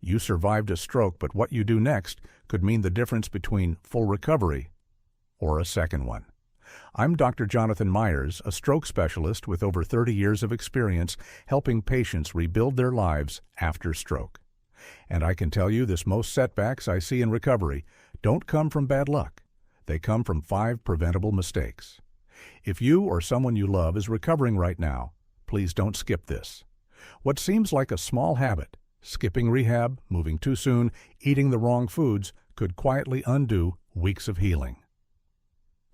You survived a stroke, but what you do next could mean the difference between full recovery or a second one. I'm Dr. Jonathan Myers, a stroke specialist with over 30 years of experience helping patients rebuild their lives after stroke. And I can tell you this: most setbacks I see in recovery don't come from bad luck. They come from 5 preventable mistakes. If you or someone you love is recovering right now, please don't skip this. What seems like a small habit, skipping rehab, moving too soon, eating the wrong foods, could quietly undo weeks of healing.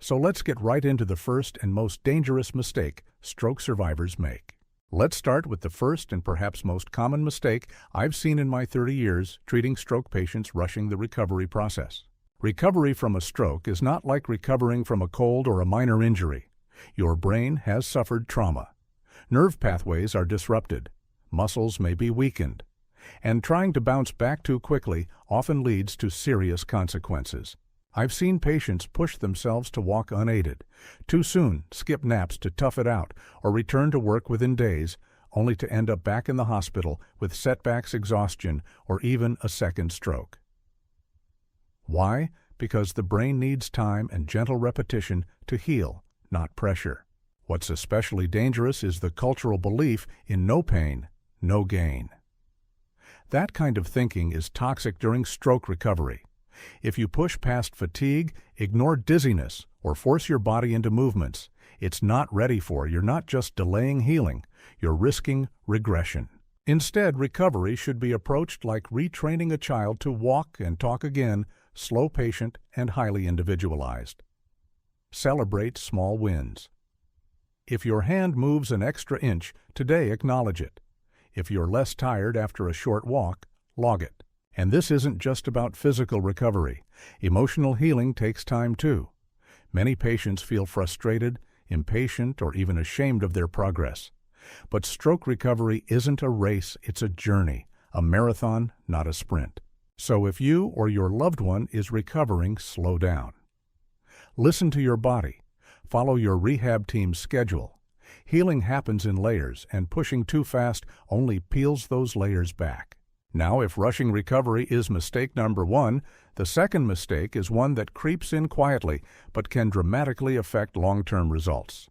So let's get right into the first and most dangerous mistake stroke survivors make. Let's start with the first and perhaps most common mistake I've seen in my 30 years treating stroke patients rushing the recovery process. Recovery from a stroke is not like recovering from a cold or a minor injury. Your brain has suffered trauma. Nerve pathways are disrupted. Muscles may be weakened. And trying to bounce back too quickly often leads to serious consequences. I've seen patients push themselves to walk unaided, too soon skip naps to tough it out, or return to work within days, only to end up back in the hospital with setbacks, exhaustion, or even a second stroke. Why? Because the brain needs time and gentle repetition to heal, not pressure. What's especially dangerous is the cultural belief in no pain, no gain. That kind of thinking is toxic during stroke recovery. If you push past fatigue, ignore dizziness, or force your body into movements it's not ready for, you're not just delaying healing, you're risking regression. Instead, recovery should be approached like retraining a child to walk and talk again, slow, patient, and highly individualized. Celebrate small wins. If your hand moves an extra inch, today acknowledge it. If you're less tired after a short walk, log it. And this isn't just about physical recovery. Emotional healing takes time too. Many patients feel frustrated, impatient, or even ashamed of their progress. But stroke recovery isn't a race, it's a journey, a marathon, not a sprint. So if you or your loved one is recovering, slow down. Listen to your body. Follow your rehab team's schedule. Healing happens in layers, and pushing too fast only peels those layers back. Now, if rushing recovery is mistake number 1, the second mistake is one that creeps in quietly but can dramatically affect long-term results.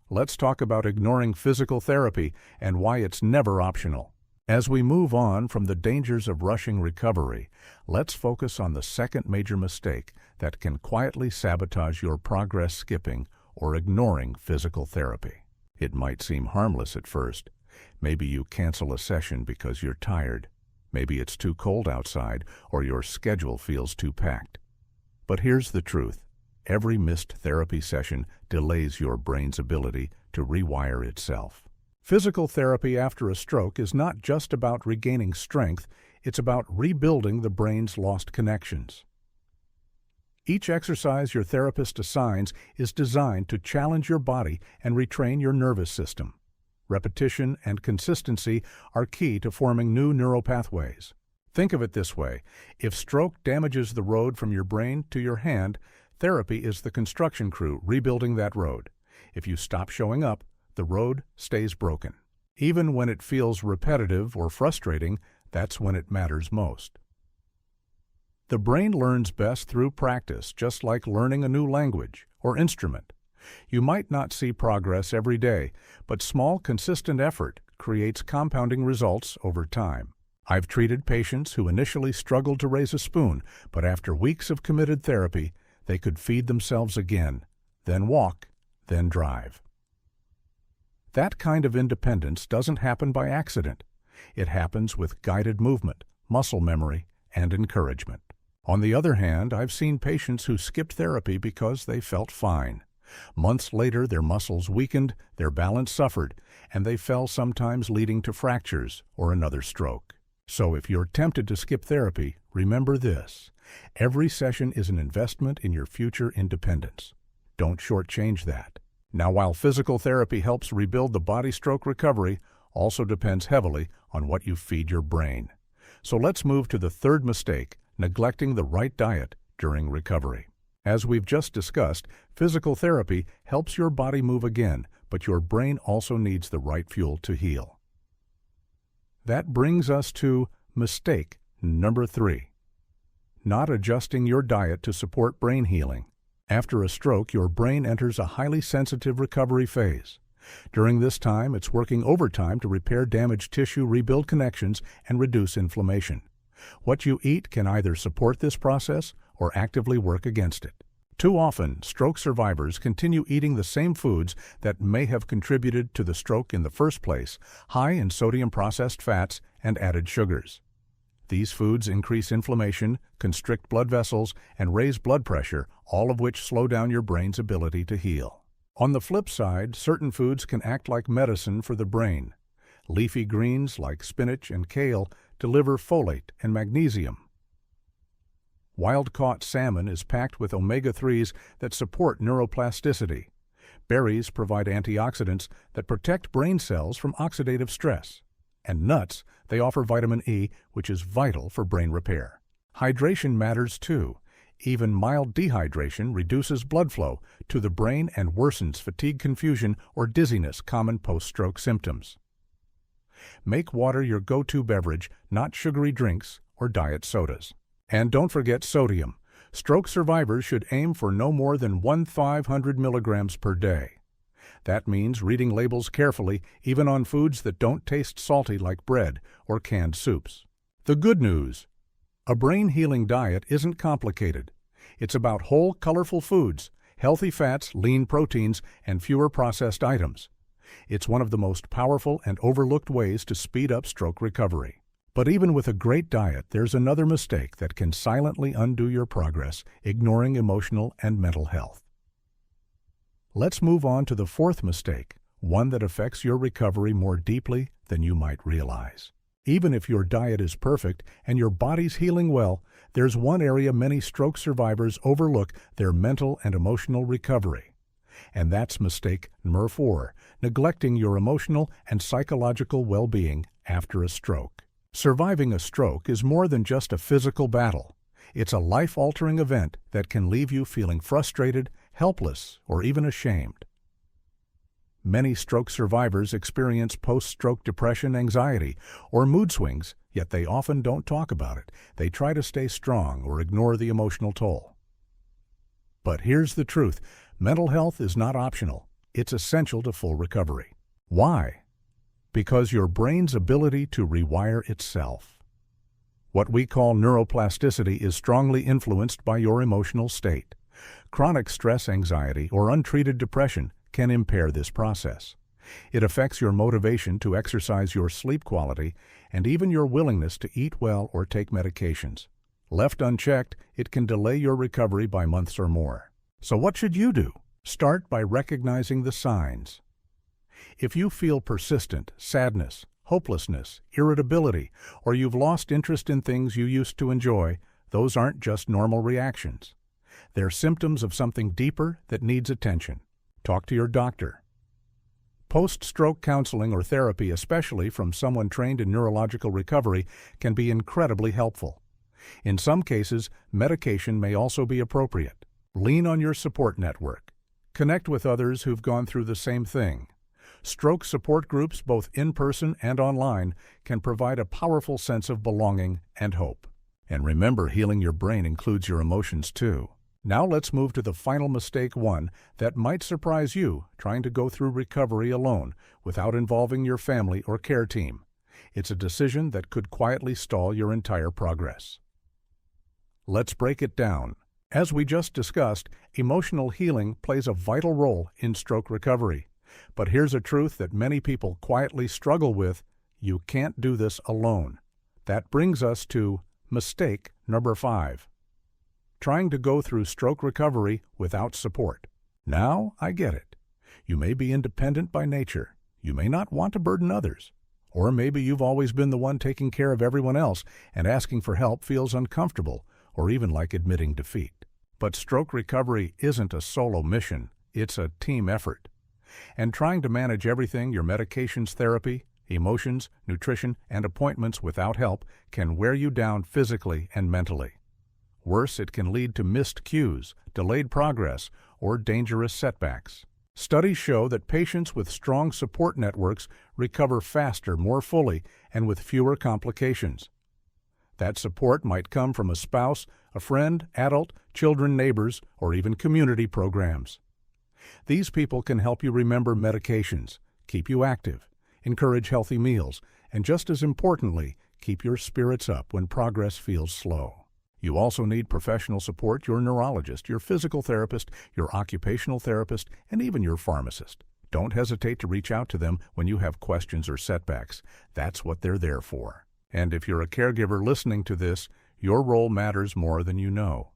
Let's talk about ignoring physical therapy and why it's never optional. As we move on from the dangers of rushing recovery, let's focus on the second major mistake that can quietly sabotage your progress: skipping or ignoring physical therapy. It might seem harmless at first. Maybe you cancel a session because you're tired. Maybe it's too cold outside, or your schedule feels too packed. But here's the truth. Every missed therapy session delays your brain's ability to rewire itself. Physical therapy after a stroke is not just about regaining strength, it's about rebuilding the brain's lost connections. Each exercise your therapist assigns is designed to challenge your body and retrain your nervous system. Repetition and consistency are key to forming new neural pathways. Think of it this way: if stroke damages the road from your brain to your hand, therapy is the construction crew rebuilding that road. If you stop showing up, the road stays broken. Even when it feels repetitive or frustrating, that's when it matters most. The brain learns best through practice, just like learning a new language or instrument. You might not see progress every day, but small, consistent effort creates compounding results over time. I've treated patients who initially struggled to raise a spoon, but after weeks of committed therapy, they could feed themselves again, then walk, then drive. That kind of independence doesn't happen by accident. It happens with guided movement, muscle memory, and encouragement. On the other hand, I've seen patients who skipped therapy because they felt fine. Months later, their muscles weakened, their balance suffered, and they fell, sometimes leading to fractures or another stroke. So if you're tempted to skip therapy, remember this: every session is an investment in your future independence. Don't shortchange that. Now, while physical therapy helps rebuild the body, stroke recovery also depends heavily on what you feed your brain. So let's move to the third mistake: neglecting the right diet during recovery. As we've just discussed, physical therapy helps your body move again, but your brain also needs the right fuel to heal. That brings us to Mistake number 3. Not adjusting your diet to support brain healing. After a stroke, your brain enters a highly sensitive recovery phase. During this time, it's working overtime to repair damaged tissue, rebuild connections, and reduce inflammation. What you eat can either support this process or actively work against it. Too often, stroke survivors continue eating the same foods that may have contributed to the stroke in the first place, high in sodium processed fats and added sugars. These foods increase inflammation, constrict blood vessels, and raise blood pressure, all of which slow down your brain's ability to heal. On the flip side, certain foods can act like medicine for the brain. Leafy greens like spinach and kale deliver folate and magnesium. Wild-caught salmon is packed with omega-3s that support neuroplasticity. Berries provide antioxidants that protect brain cells from oxidative stress. And nuts, they offer vitamin E, which is vital for brain repair. Hydration matters too. Even mild dehydration reduces blood flow to the brain and worsens fatigue, confusion, or dizziness, common post-stroke symptoms. Make water your go-to beverage, not sugary drinks or diet sodas. And don't forget sodium. Stroke survivors should aim for no more than 1,500 milligrams per day. That means reading labels carefully, even on foods that don't taste salty like bread or canned soups. The good news: a brain-healing diet isn't complicated. It's about whole, colorful foods, healthy fats, lean proteins, and fewer processed items. It's one of the most powerful and overlooked ways to speed up stroke recovery. But even with a great diet, there's another mistake that can silently undo your progress, ignoring emotional and mental health. Let's move on to the fourth mistake, one that affects your recovery more deeply than you might realize. Even if your diet is perfect and your body's healing well, there's one area many stroke survivors overlook: their mental and emotional recovery. And that's mistake number 4, neglecting your emotional and psychological well-being after a stroke. Surviving a stroke is more than just a physical battle. It's a life-altering event that can leave you feeling frustrated, helpless, or even ashamed. Many stroke survivors experience post-stroke depression, anxiety, or mood swings, yet they often don't talk about it. They try to stay strong or ignore the emotional toll. But here's the truth: mental health is not optional. It's essential to full recovery. Why? Because your brain's ability to rewire itself. What we call neuroplasticity is strongly influenced by your emotional state. Chronic stress, anxiety, or untreated depression can impair this process. It affects your motivation to exercise, your sleep quality, and even your willingness to eat well or take medications. Left unchecked, it can delay your recovery by months or more. So what should you do? Start by recognizing the signs. If you feel persistent sadness, hopelessness, irritability, or you've lost interest in things you used to enjoy, those aren't just normal reactions. They're symptoms of something deeper that needs attention. Talk to your doctor. Post-stroke counseling or therapy, especially from someone trained in neurological recovery, can be incredibly helpful. In some cases, medication may also be appropriate. Lean on your support network. Connect with others who've gone through the same thing. Stroke support groups, both in person and online, can provide a powerful sense of belonging and hope. And remember, healing your brain includes your emotions too. Now let's move to the final mistake, one that might surprise you: trying to go through recovery alone without involving your family or care team. It's a decision that could quietly stall your entire progress. Let's break it down. As we just discussed, emotional healing plays a vital role in stroke recovery. But here's a truth that many people quietly struggle with: you can't do this alone. That brings us to mistake number 5. Trying to go through stroke recovery without support. Now, I get it. You may be independent by nature. You may not want to burden others. Or maybe you've always been the one taking care of everyone else, and asking for help feels uncomfortable, or even like admitting defeat. But stroke recovery isn't a solo mission. It's a team effort. And trying to manage everything, your medications, therapy, emotions, nutrition, and appointments without help can wear you down physically and mentally. Worse, it can lead to missed cues, delayed progress, or dangerous setbacks. Studies show that patients with strong support networks recover faster, more fully, and with fewer complications. That support might come from a spouse, a friend, adult, children, neighbors, or even community programs. These people can help you remember medications, keep you active, encourage healthy meals, and just as importantly, keep your spirits up when progress feels slow. You also need professional support: your neurologist, your physical therapist, your occupational therapist, and even your pharmacist. Don't hesitate to reach out to them when you have questions or setbacks. That's what they're there for. And if you're a caregiver listening to this, your role matters more than you know.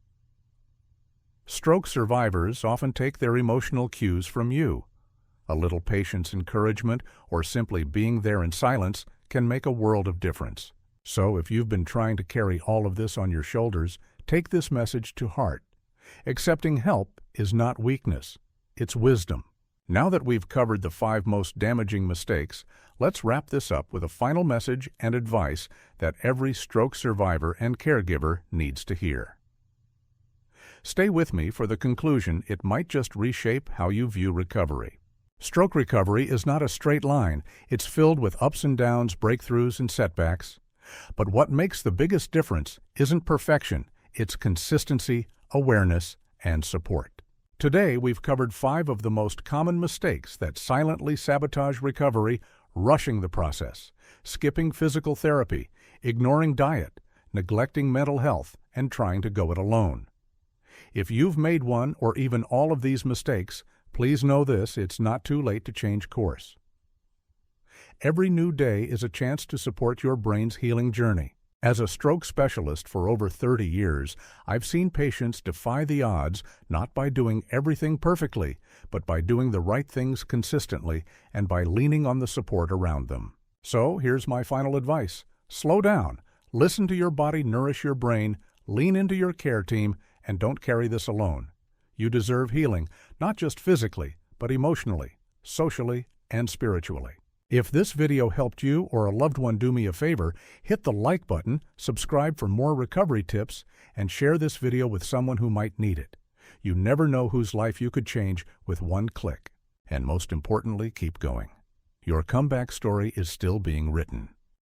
Stroke survivors often take their emotional cues from you. A little patience, encouragement, or simply being there in silence can make a world of difference. So if you've been trying to carry all of this on your shoulders, take this message to heart. Accepting help is not weakness, it's wisdom. Now that we've covered the 5 most damaging mistakes, let's wrap this up with a final message and advice that every stroke survivor and caregiver needs to hear. Stay with me for the conclusion. It might just reshape how you view recovery. Stroke recovery is not a straight line. It's filled with ups and downs, breakthroughs, and setbacks. But what makes the biggest difference isn't perfection, it's consistency, awareness, and support. Today, we've covered 5 of the most common mistakes that silently sabotage recovery: rushing the process, skipping physical therapy, ignoring diet, neglecting mental health, and trying to go it alone. If you've made one or even all of these mistakes, please know this: it's not too late to change course. Every new day is a chance to support your brain's healing journey. As a stroke specialist for over 30 years, I've seen patients defy the odds not by doing everything perfectly, but by doing the right things consistently and by leaning on the support around them. So here's my final advice: slow down, listen to your body, nourish your brain, lean into your care team, and don't carry this alone. You deserve healing, not just physically, but emotionally, socially, and spiritually. If this video helped you or a loved one, do me a favor, hit the like button, subscribe for more recovery tips, and share this video with someone who might need it. You never know whose life you could change with one click. And most importantly, keep going. Your comeback story is still being written.